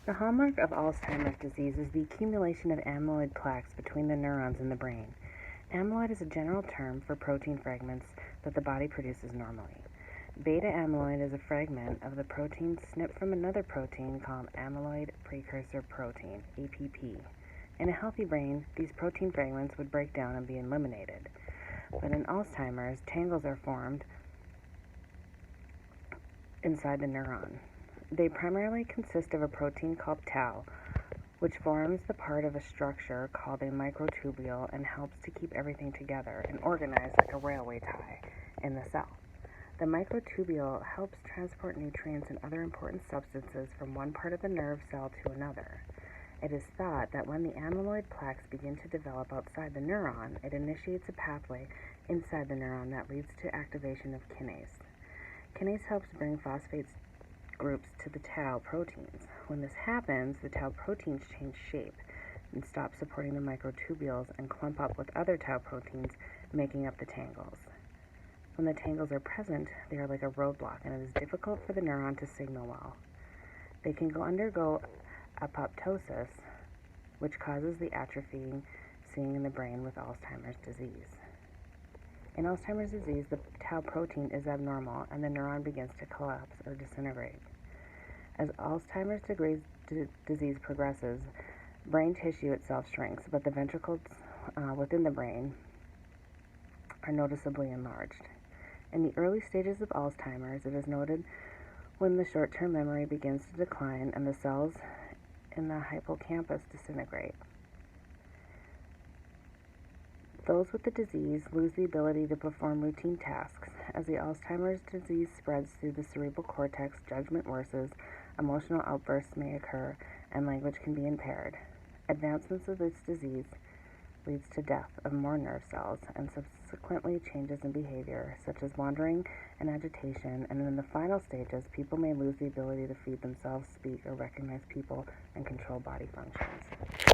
The hallmark of Alzheimer's disease is the accumulation of amyloid plaques between the neurons in the brain. Amyloid is a general term for protein fragments that the body produces normally. Beta amyloid is a fragment of the protein snipped from another protein called amyloid precursor protein, APP. In a healthy brain, these protein fragments would break down and be eliminated. But in Alzheimer's, tangles are formed inside the neuron. They primarily consist of a protein called tau, which forms the part of a structure called a microtubule and helps to keep everything together and organized like a railway tie in the cell. The microtubule helps transport nutrients and other important substances from one part of the nerve cell to another. It is thought that when the amyloid plaques begin to develop outside the neuron, it initiates a pathway inside the neuron that leads to activation of kinase. Kinase helps bring phosphate groups to the tau proteins. When this happens, the tau proteins change shape and stop supporting the microtubules and clump up with other tau proteins, making up the tangles. When the tangles are present, they are like a roadblock, and it is difficult for the neuron to signal well. They can undergo apoptosis, which causes the atrophy seen in the brain with Alzheimer's disease. In Alzheimer's disease, the tau protein is abnormal, and the neuron begins to collapse or disintegrate. As Alzheimer's disease progresses, brain tissue itself shrinks, but the ventricles within the brain are noticeably enlarged. In the early stages of Alzheimer's, it is noted when the short-term memory begins to decline and the cells in the hippocampus disintegrate. Those with the disease lose the ability to perform routine tasks. As the Alzheimer's disease spreads through the cerebral cortex, judgment worsens, emotional outbursts may occur, and language can be impaired. Advancements of this disease leads to death of more nerve cells and subsequently changes in behavior, such as wandering and agitation, and in the final stages, people may lose the ability to feed themselves, speak, or recognize people and control body functions.